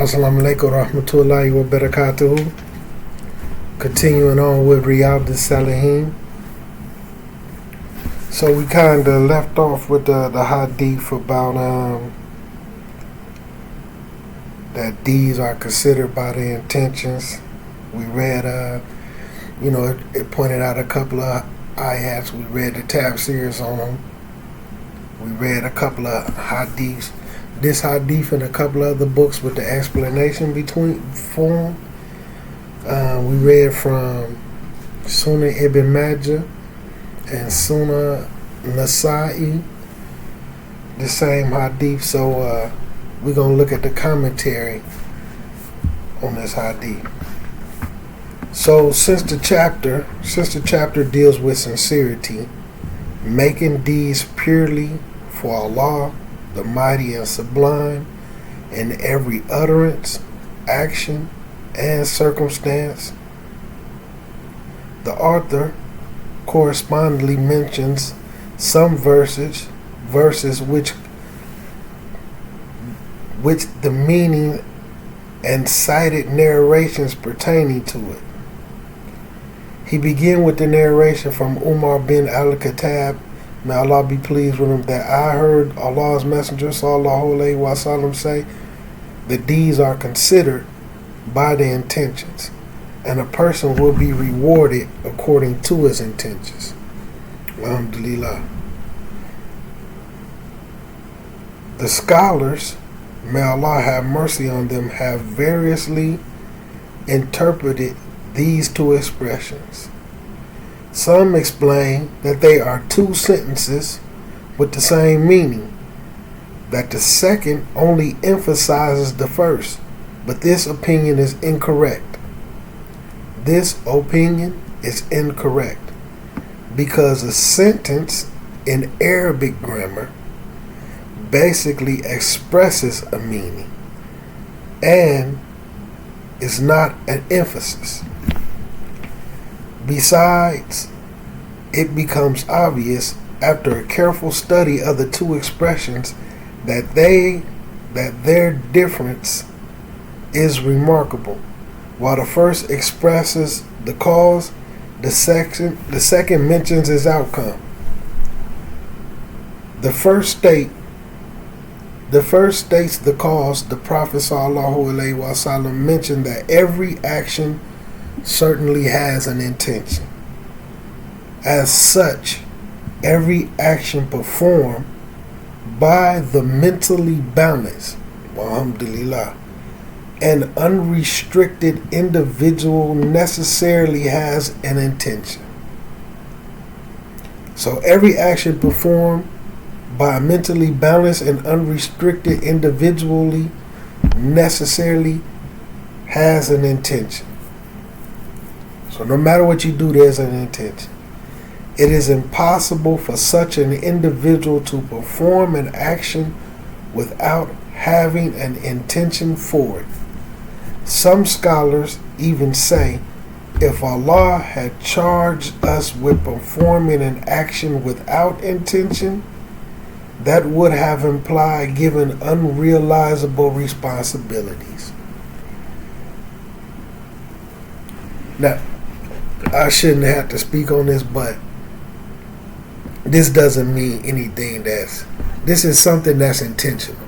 Assalamu alaikum rahmatullahi wa barakatuhu. Continuing on with Riyadus'Saliheen. So we kind of left off with the hadith about that deeds are considered by the intentions. We read, it pointed out a couple of ayats. We read the tafsirs on them. We read a couple of hadiths. This hadith and a couple of other books with the explanation for them. We read from Sunan Ibn Majah and Sunan Nasa'i, the same hadith. So we're going to look at the commentary on this hadith. So since the chapter deals with sincerity, making deeds purely for Allah, the mighty and sublime, in every utterance, action, and circumstance, the author correspondingly mentions some verses which the meaning and cited narrations pertaining to it. He began with the narration from Umar bin al-Khattab, may Allah be pleased with him, that I heard Allah's Messenger sallallahu alaihi wasallam say, the deeds are considered by the intentions, and a person will be rewarded according to his intentions. Alhamdulillah. The scholars, may Allah have mercy on them, have variously interpreted these two expressions. Some explain that they are two sentences with the same meaning, that the second only emphasizes the first, but this opinion is incorrect. This opinion is incorrect because a sentence in Arabic grammar basically expresses a meaning and is not an emphasis. Besides, it becomes obvious after a careful study of the two expressions that their difference is remarkable. While the first expresses the cause, the second mentions its outcome. The first states the cause. The Prophet ﷺ mentioned that every action certainly has an intention. As such, every action performed by the mentally balanced, alhamdulillah, an unrestricted individual necessarily has an intention. So every action performed by a mentally balanced and unrestricted individually necessarily has an intention. So no matter what you do, there's an intention. It is impossible for such an individual to perform an action without having an intention for it. Some scholars even say, if Allah had charged us with performing an action without intention, that would have implied giving unrealizable responsibilities. Now, I shouldn't have to speak on this, but this doesn't mean anything this is something that's intentional.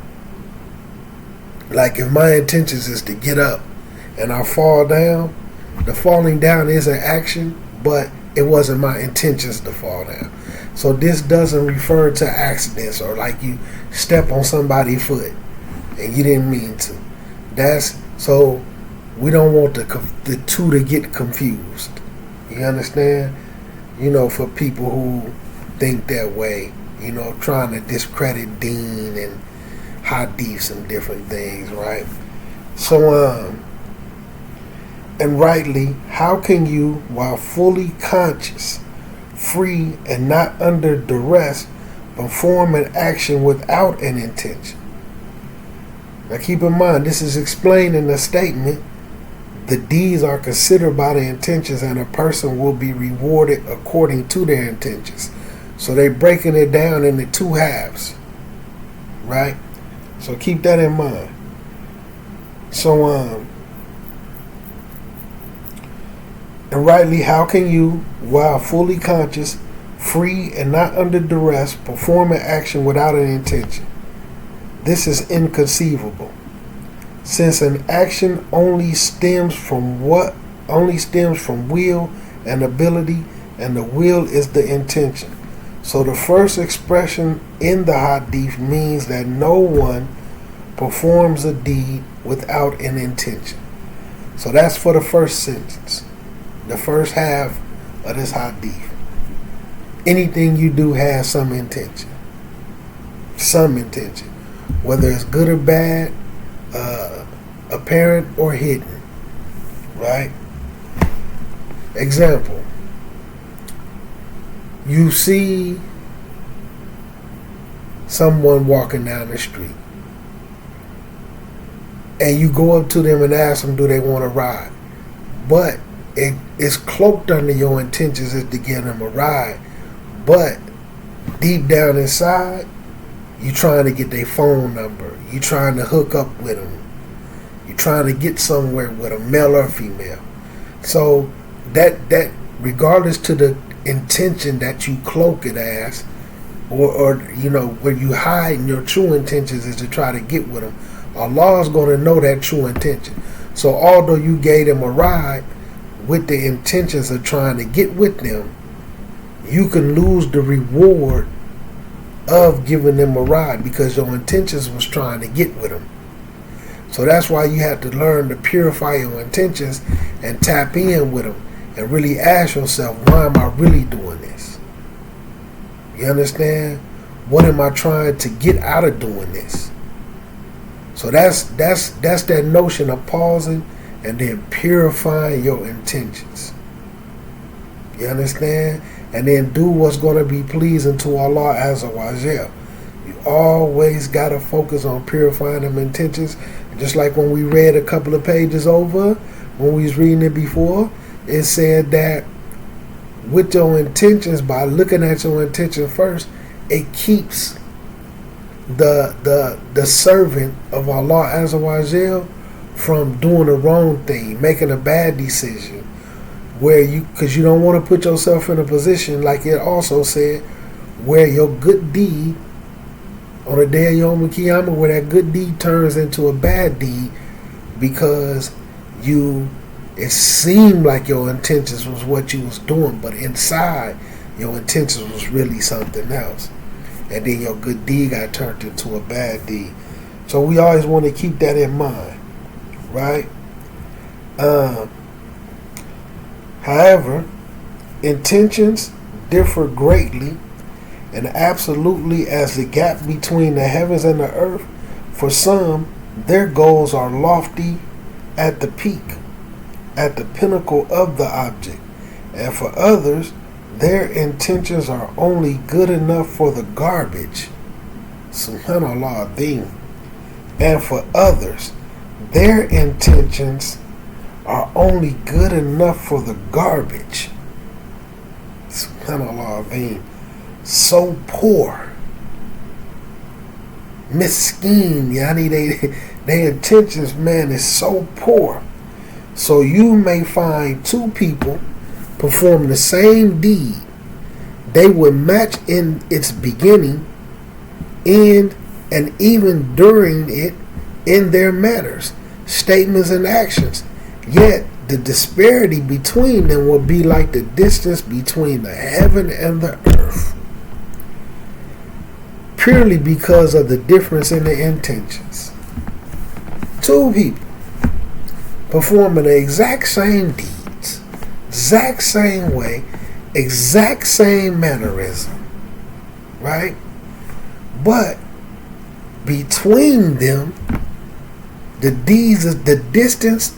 Like if my intentions is to get up and I fall down, the falling down is an action, but it wasn't my intentions to fall down. So this doesn't refer to accidents or like you step on somebody's foot and you didn't mean to. So we don't want the two to get confused. You understand? For people who think that way, trying to discredit deen and hadiths and different things, right? So, and rightly, how can you, while fully conscious, free, and not under duress, perform an action without an intention? Now keep in mind, this is explained in the statement, the deeds are considered by the intentions and a person will be rewarded according to their intentions. So they're breaking it down into two halves, right? So keep that in mind. So, and rightly, how can you, while fully conscious, free and not under duress, perform an action without an intention? This is inconceivable, since an action only stems from will and ability, and the will is the intention. So the first expression in the hadith means that no one performs a deed without an intention. So that's for the first sentence, the first half of this hadith. Anything you do has some intention. Some intention. Whether it's good or bad, apparent or hidden. Right? Example. You see someone walking down the street, and you go up to them and ask them, do they want to ride? But it's cloaked under your intentions is to give them a ride. But deep down inside, you trying to get their phone number. You trying to hook up with them. You trying to get somewhere with them, male or female. So that regardless to the intention that you cloak it as, or where you hide your true intentions is to try to get with them, Allah is going to know that true intention. So although you gave them a ride with the intentions of trying to get with them, you can lose the reward of giving them a ride because your intentions was trying to get with them. So that's why you have to learn to purify your intentions and tap in with them and really ask yourself, why am I really doing this? You understand? What am I trying to get out of doing this? So that's that notion of pausing and then purifying your intentions. You understand? And then do what's going to be pleasing to Allah Azza wa Jal. You always got to focus on purifying them intentions. Just like when we read a couple of pages over, when we was reading it before, it said that with your intentions, by looking at your intention first, it keeps the servant of Allah Azza wa Jal from doing the wrong thing, making a bad decision, because you don't want to put yourself in a position, like it also said, where your good deed on the day of Yom Kippur, where that good deed turns into a bad deed because it seemed like your intentions was what you was doing, but inside your intentions was really something else, and then your good deed got turned into a bad deed. So we always want to keep that in mind, right? However, intentions differ greatly and absolutely as the gap between the heavens and the earth. For some, their goals are lofty at the peak, at the pinnacle of the object, and for others, their intentions are only good enough for the garbage. Subhanallah Adhim. And for others, their intentions are only good enough for the garbage. Subhanallah Adhim. So poor, miskin, yani their intentions, man, is so poor. So you may find two people perform the same deed. They would match in its beginning, end, and even during it in their manners, statements, and actions. Yet the disparity between them will be like the distance between the heaven and the earth, purely because of the difference in the intentions. Two people performing the exact same deeds, exact same way, exact same mannerism, right? But between them, the deeds is the distance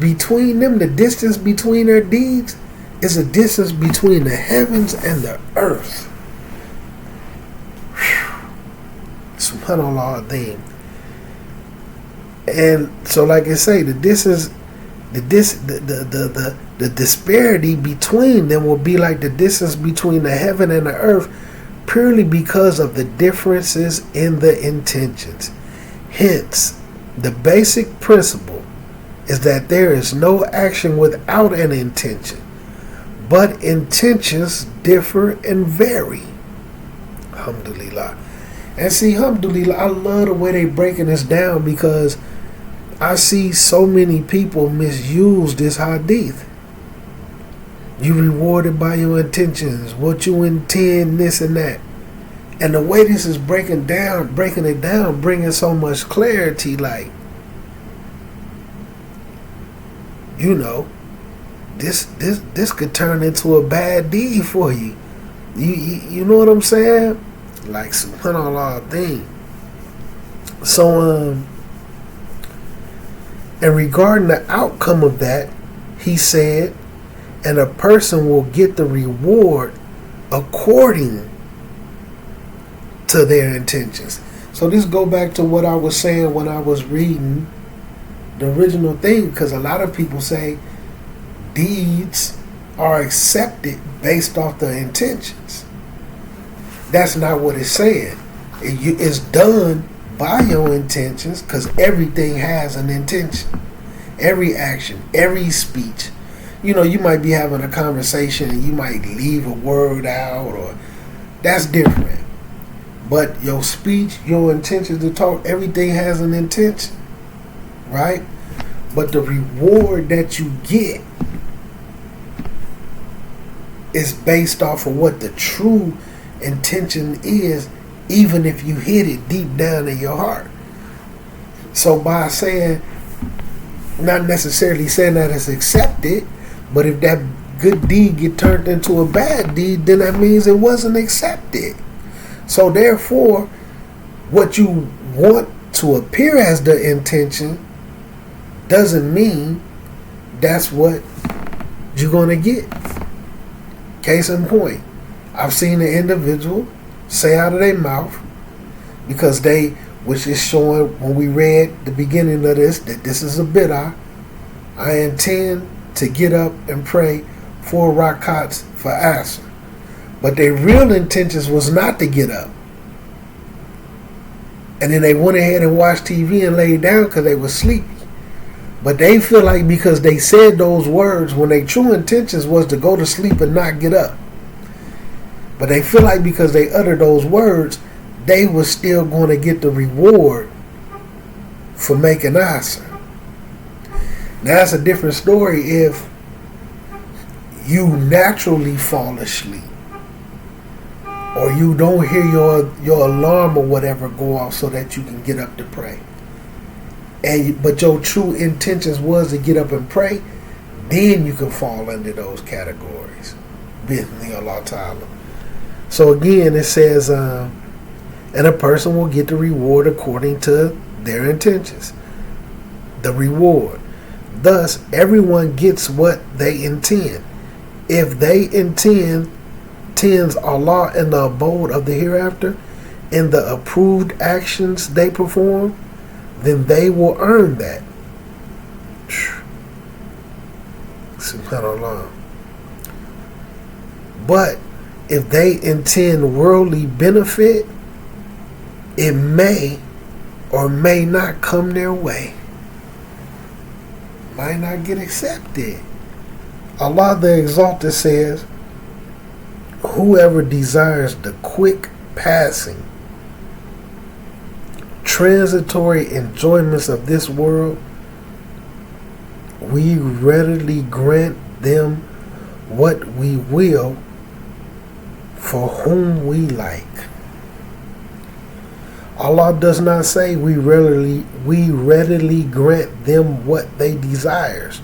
between them. The distance between their deeds is a distance between the heavens and the earth. Subhanallah Adhim. And so, like I say, the disparity between them will be like the distance between the heaven and the earth, purely because of the differences in the intentions. Hence, The basic principle is that there is no action without an intention, but intentions differ and vary. Alhamdulillah. And see, alhamdulillah, I love the way they breaking this down, because I see so many people misuse this hadith. You rewarded by your intentions, what you intend, this and that. And the way this is breaking it down, bringing so much clarity, like, you know, this could turn into a bad deed for you. You know what I'm saying? Like, subhanAllah thing. So, and regarding the outcome of that, he said, and a person will get the reward according to their intentions. So this go back to what I was saying when I was reading the original thing, because a lot of people say deeds are accepted based off the intentions. That's not what it's saying. It's done by your intentions, because everything has an intention. Every action, every speech. You know, you might be having a conversation and you might leave a word out, or that's different. But your speech, your intention to talk, everything has an intention, right? But the reward that you get is based off of what the true intention is, even if you hit it deep down in your heart. So by saying, not necessarily saying that it's accepted, but if that good deed get turned into a bad deed, then that means it wasn't accepted. So therefore, what you want to appear as the intention doesn't mean that's what you're going to get. Case in point, I've seen an individual say out of their mouth, because which is showing when we read the beginning of this, that this is a bid'ah. I intend to get up and pray 4 rakats for Asr. But their real intentions was not to get up. And then they went ahead and watched TV and laid down because they were sleepy. But they feel like because they said those words, when their true intentions was to go to sleep and not get up. But they feel like because they uttered those words, they were still going to get the reward for making Asr. Now that's a different story if you naturally fall asleep, or you don't hear your alarm or whatever go off so that you can get up to pray. But your true intentions was to get up and pray, then you can fall under those categories. Bismillah Allah Ta'ala. So again, it says, and a person will get the reward according to their intentions. The reward. Thus, everyone gets what they intend. If they intends Allah in the abode of the hereafter, in the approved actions they perform, then they will earn that. SubhanAllah. But if they intend worldly benefit, it may or may not come their way. Might not get accepted. Allah the Exalted says, whoever desires the quick passing, transitory enjoyments of this world, we readily grant them what we will for whom we like. Allah does not say we readily grant them what they desires.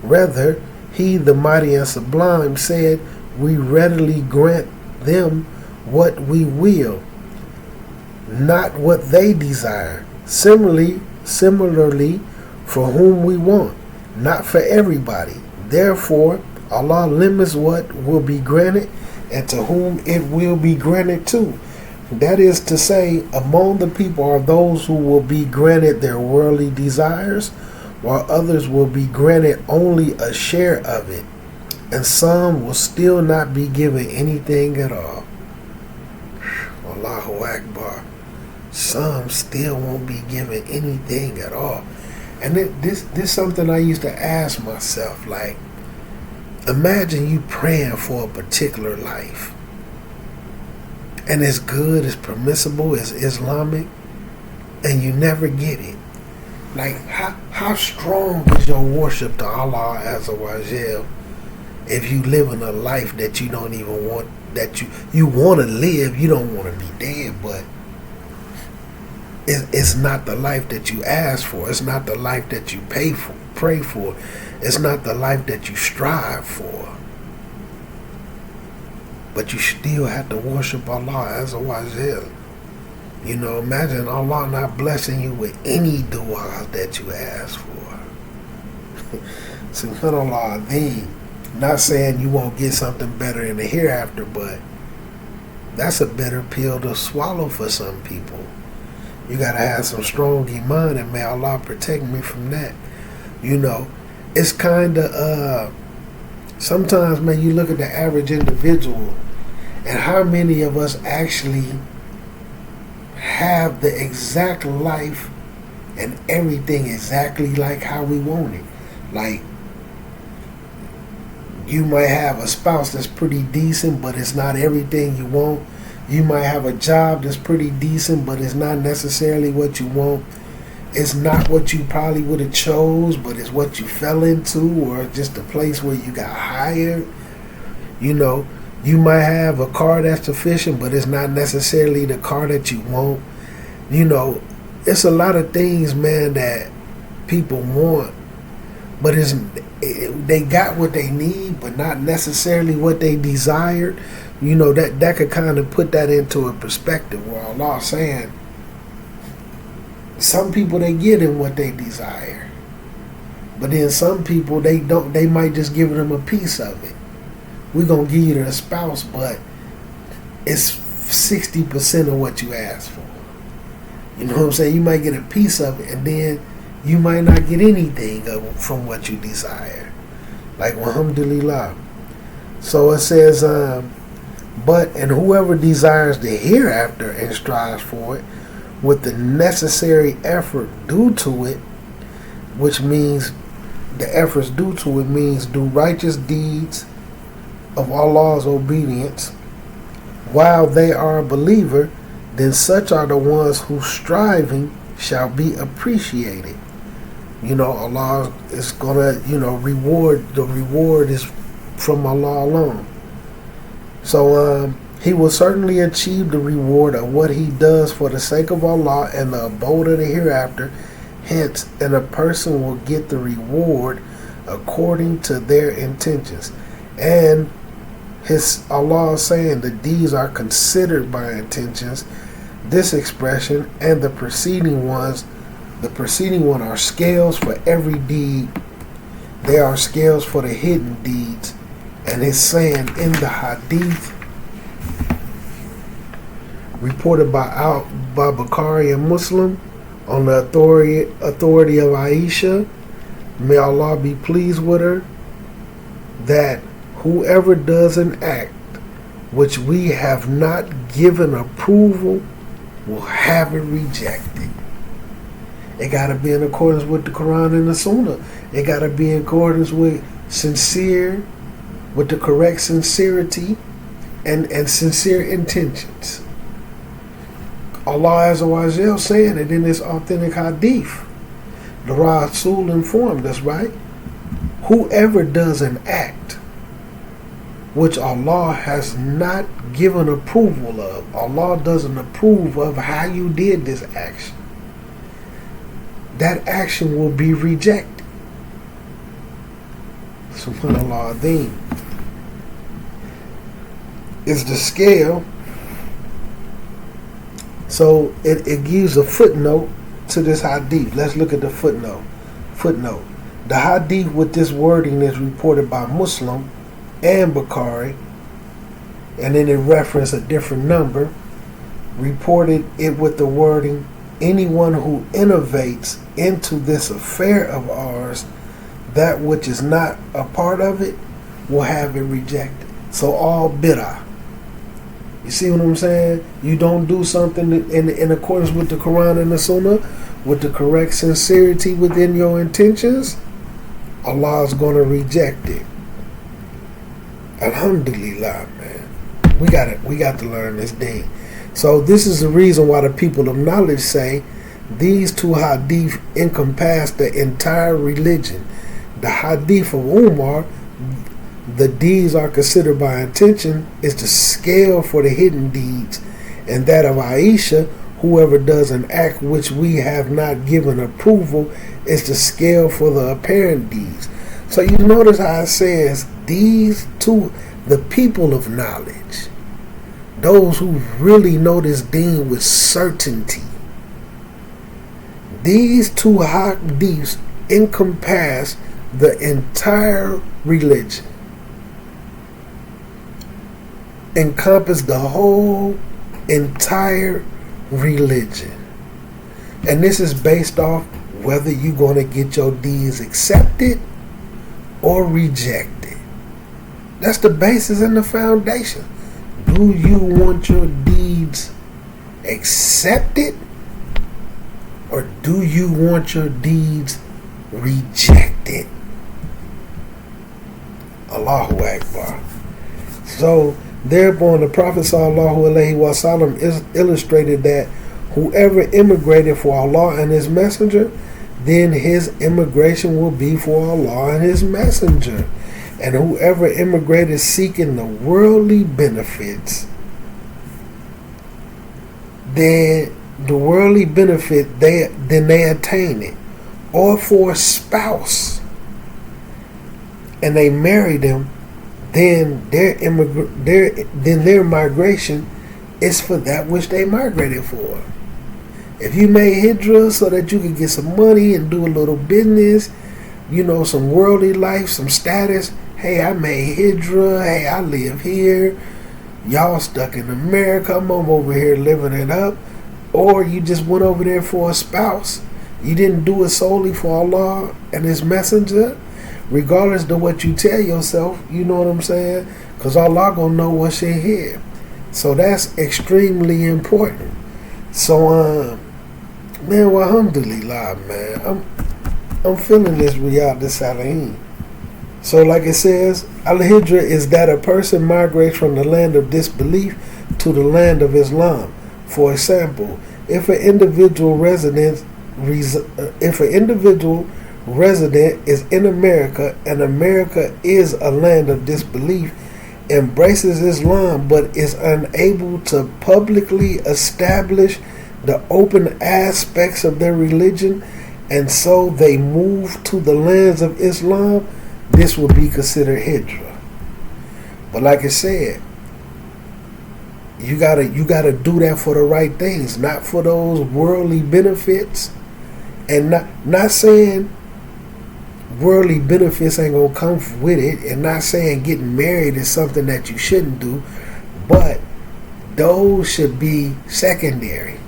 Rather, He, the Mighty and Sublime, said we readily grant them what we will, not what they desire. Similarly, for whom we want, not for everybody. Therefore, Allah limits what will be granted and to whom it will be granted to. That is to say, among the people are those who will be granted their worldly desires, while others will be granted only a share of it, and some will still not be given anything at all. Allahu Akbar. some still won't be given anything at all. And this is something I used to ask myself, like, imagine you praying for a particular life, and it's good, it's permissible, it's Islamic, and you never get it. Like, how strong is your worship to Allah Azza wa Jal if you live in a life that you don't even want, that you want to live, you don't want to be dead, but it's not the life that you ask for. It's not the life that you pray for. It's not the life that you strive for. But you still have to worship Allah Azza wa Jal. You know, imagine Allah not blessing you with any dua that you ask for. Subhanallah Azim. Not saying you won't get something better in the hereafter, but that's a bitter pill to swallow for some people. You gotta have some strong iman, and may Allah protect me from that. You know, it's kinda sometimes, man, you look at the average individual and how many of us actually have the exact life and everything exactly like how we want it. Like, you might have a spouse that's pretty decent, but it's not everything you want. You might have a job that's pretty decent, but it's not necessarily what you want. It's not what you probably would have chose, but it's what you fell into, or just the place where you got hired. You know, you might have a car that's sufficient, but it's not necessarily the car that you want. You know, it's a lot of things, man, that people want, but they got what they need, but not necessarily what they desired. You know, that could kind of put that into a perspective where Allah's saying some people, they get in what they desire, but then some people, they don't. They might just give them a piece of it. We're gonna give you the spouse, but it's 60% of what you asked for. You know what I'm saying? You might get a piece of it, and then you might not get anything from what you desire. Like, alhamdulillah. So it says, but, and whoever desires the hereafter and strives for it with the necessary effort due to it, which means the efforts due to it means do righteous deeds of Allah's obedience while they are a believer, then such are the ones whose striving shall be appreciated. You know, Allah is gonna, you know, reward. The reward is from Allah alone. So he will certainly achieve the reward of what he does for the sake of Allah and the abode of the hereafter. Hence, and a person will get the reward according to their intentions. And his Allah is saying the deeds are considered by intentions. This expression and the preceding ones, the preceding one are scales for every deed. They are scales for the hidden deeds. And his saying in the hadith reported by Bukhari and Muslim on the authority of Aisha, may Allah be pleased with her, that whoever does an act which we have not given approval will have it rejected. It got to be in accordance with the Quran and the Sunnah. It got to be in accordance with with the correct sincerity and sincere intentions. Allah Azza wa Jal saying it in this authentic hadith. The Rasul informed us, right? Whoever does an act which Allah has not given approval of, Allah doesn't approve of how you did this action, that action will be rejected. Subhanallah Azim. Is the scale. So it gives a footnote to this hadith. Let's look at the footnote. Footnote. The hadith with this wording is reported by Muslim and Bukhari, and then it referenced a different number. Reported it with the wording, anyone who innovates into this affair of ours that which is not a part of it will have it rejected. So all bid'ah. You see what I'm saying? You don't do something in accordance with the Quran and the Sunnah, with the correct sincerity within your intentions, Allah is going to reject it. Alhamdulillah, man. We got to learn this thing. So this is the reason why the people of knowledge say these two hadith encompass the entire religion. The hadith of Umar, the deeds are considered by intention, is the scale for the hidden deeds, and that of Aisha, whoever does an act which we have not given approval, is the scale for the apparent deeds. So you notice how it says these two, the people of knowledge, those who really know this deen with certainty, these two hadiths encompass the entire religion, encompass the whole entire religion. And this is based off whether you're going to get your deeds accepted or rejected. That's the basis and the foundation. Do you want your deeds accepted, or do you want your deeds rejected? Allahu Akbar. So thereupon the Prophet ﷺ illustrated that whoever immigrated for Allah and His Messenger, then his immigration will be for Allah and His Messenger. And whoever immigrated seeking the worldly benefits, then the worldly benefit they attain it. Or for a spouse, and they marry them, then their migration is for that which they migrated for. If you made hijrah so that you could get some money and do a little business, some worldly life, some status. Hey, I made hijrah. Hey, I live here. Y'all stuck in America. I'm over here living it up. Or you just went over there for a spouse. You didn't do it solely for Allah and His Messenger. Regardless of what you tell yourself, you know what I'm saying? Because Allah gonna know what's in here. So that's extremely important. So, man, alhamdulillah, man. I'm feeling this Riyadus'Saliheen. So like it says, Al-Hijrah is that a person migrates from the land of disbelief to the land of Islam. For example, if an individual resident is in America and America is a land of disbelief, embraces Islam but is unable to publicly establish the open aspects of their religion, and so they move to the lands of Islam, this would be considered hijrah. But like I said, you gotta do that for the right things, not for those worldly benefits. And not saying worldly benefits ain't gonna come with it, and not saying getting married is something that you shouldn't do, but those should be secondary.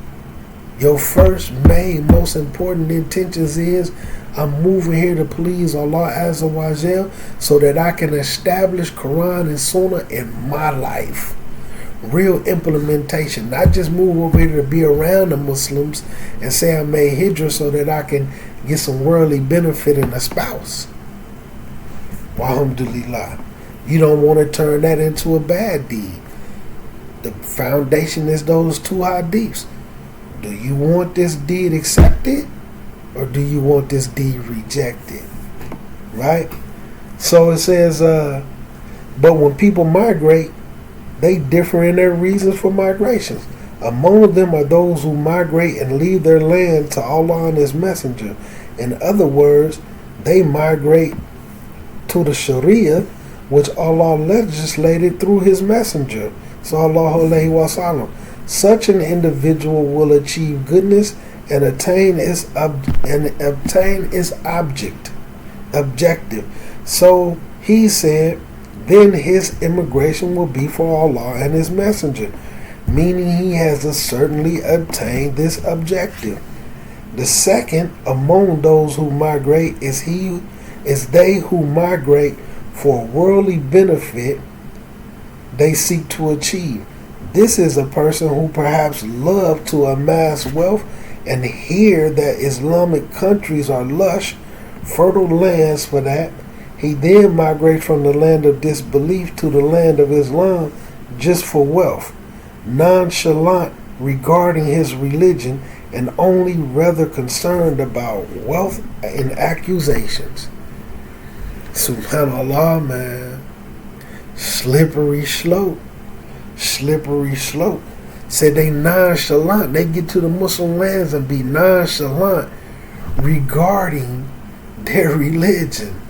Your first, main, most important intentions is, I'm moving here to please Allah Azza wa Jal so that I can establish Quran and Sunnah in my life. Real implementation, not just move over here to be around the Muslims and say I made hijrah so that I can get some worldly benefit in a spouse. Alhamdulillah. You don't want to turn that into a bad deed. The foundation is those two hadiths. Do you want this deed accepted, or do you want this deed rejected? Right? So it says, but when people migrate, they differ in their reasons for migrations. Among them are those who migrate and leave their land to Allah and His Messenger. In other words, they migrate to the Sharia, which Allah legislated through His Messenger. Sallallahu Alaihi Wasallam. Such an individual will achieve goodness and obtain its objective. So he said, then his immigration will be for Allah and His Messenger, meaning he has certainly obtained this objective. The second among those who migrate is they who migrate for worldly benefit they seek to achieve. This is a person who perhaps loved to amass wealth and hear that Islamic countries are lush, fertile lands for that. He then migrates from the land of disbelief to the land of Islam just for wealth, nonchalant regarding his religion and only rather concerned about wealth and accusations. Subhanallah, man. Slippery slope. Slippery slope. Said they nonchalant. They get to the Muslim lands and be nonchalant regarding their religion.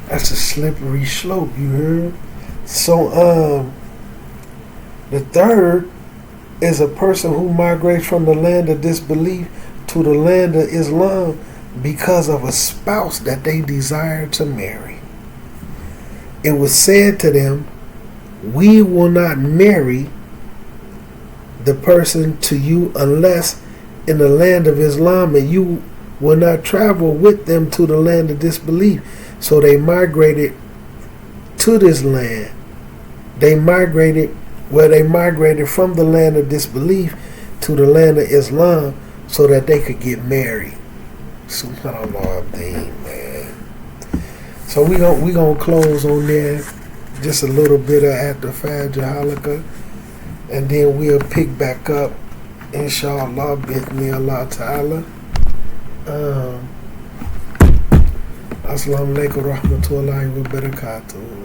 That's a slippery slope, you heard? So, the third is a person who migrates from the land of disbelief to the land of Islam because of a spouse that they desire to marry. It was said to them, we will not marry the person to you unless in the land of Islam, and you will not travel with them to the land of disbelief. So they migrated to this land. They migrated from the land of disbelief to the land of Islam so that they could get married. Subhanallah, man. So we gonna close on there, just a little bit of after Fajr Halakha, and then we'll pick back up, inshallah, bithni Allah Ta'ala. Assalamu alaikum wa rahmatullahi wa barakatuh.